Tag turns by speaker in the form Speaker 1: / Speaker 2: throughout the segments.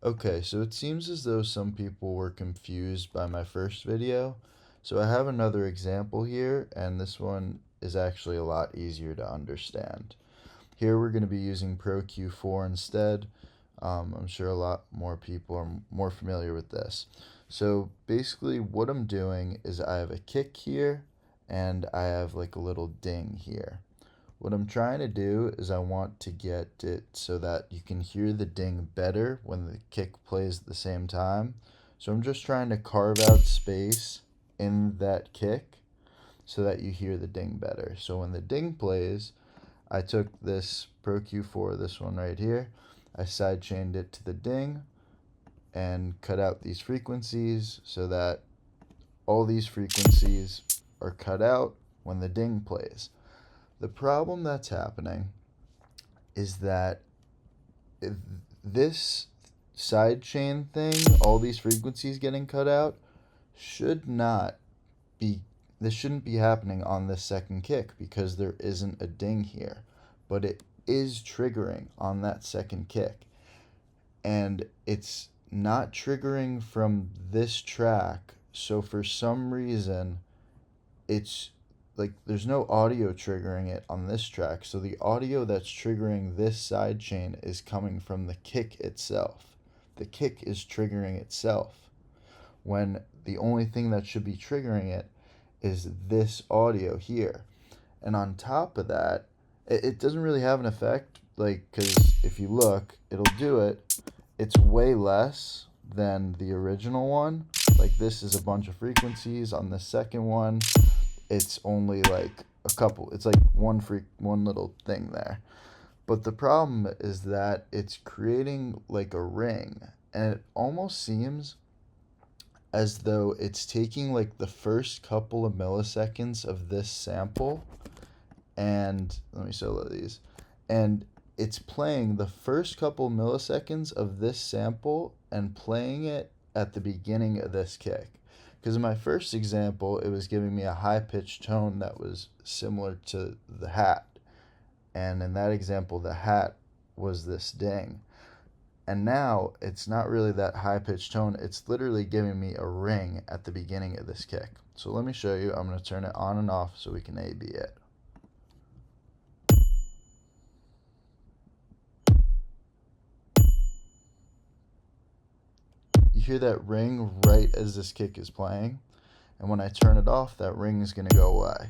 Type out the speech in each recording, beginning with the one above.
Speaker 1: Okay, so it seems as though some people were confused by my first video. So I have another example here, and this one is actually a lot easier to understand. Here we're going to be using Pro Q4 instead. I'm sure a lot more people are more familiar with this. So basically what I'm doing is I have a kick here, and I have like a little ding here. What I'm trying to do is I want to get it so that you can hear the ding better when the kick plays at the same time. So I'm just trying to carve out space in that kick so that you hear the ding better. So when the ding plays, I took this Pro Q4, this one right here, I sidechained it to the ding and cut out these frequencies so that all these frequencies are cut out when the ding plays. The problem that's happening is that if this sidechain thing, all these frequencies getting cut out, should not be, this shouldn't be happening on this second kick because there isn't a ding here. But it is triggering on that second kick. And it's not triggering from this track, so for some reason, it's like there's no audio triggering it on this track, so the audio that's triggering this side chain is coming from the kick itself. The kick is triggering itself when the only thing that should be triggering it is this audio here. And on top of that, it doesn't really have an effect, like, because if you look, it'll do it. It's way less than the original one. Like, this is a bunch of frequencies. On the second one, it's only like a couple. It's like one little thing there. But the problem is that it's creating like a ring, and it almost seems as though it's taking like the first couple of milliseconds of this sample, and let me solo these, and it's playing the first couple milliseconds of this sample and playing it at the beginning of this kick. Because in my first example, it was giving me a high pitched tone that was similar to the hat. And in that example, the hat was this ding. And now it's not really that high pitched tone, it's literally giving me a ring at the beginning of this kick. So let me show you. I'm going to turn it on and off so we can A/B it. You hear that ring right as this kick is playing, and when I turn it off, that ring is going to go away.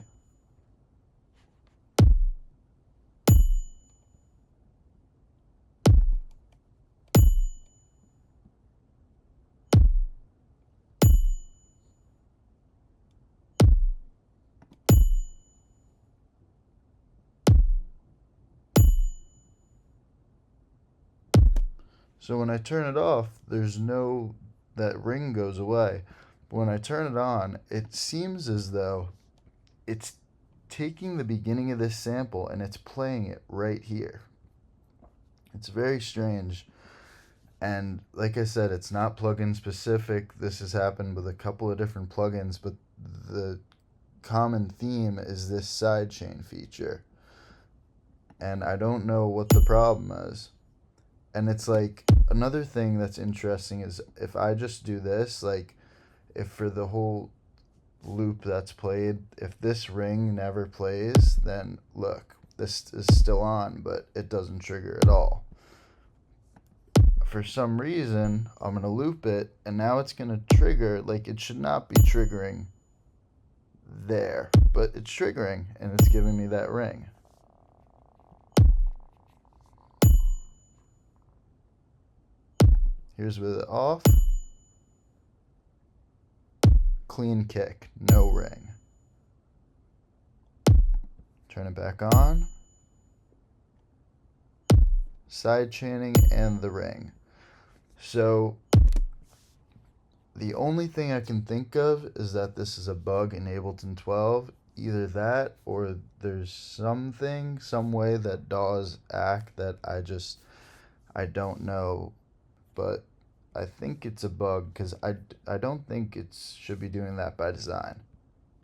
Speaker 1: So when I turn it off, that ring goes away. But when I turn it on, it seems as though it's taking the beginning of this sample and it's playing it right here. It's very strange. And like I said, it's not plugin specific. This has happened with a couple of different plugins, but the common theme is this sidechain feature. And I don't know what the problem is. And it's like another thing that's interesting is if I just do this, like if for the whole loop that's played, if this ring never plays, then look, this is still on, but it doesn't trigger at all. For some reason, I'm going to loop it, and now it's going to trigger, like it should not be triggering there, but it's triggering, and it's giving me that ring. Here's with it off. Clean kick, no ring. Turn it back on. Side chaining and the ring. So the only thing I can think of is that this is a bug in Ableton 12. Either that or there's something, some way that DAWs act that I don't know. But I think it's a bug because I don't think it should be doing that by design.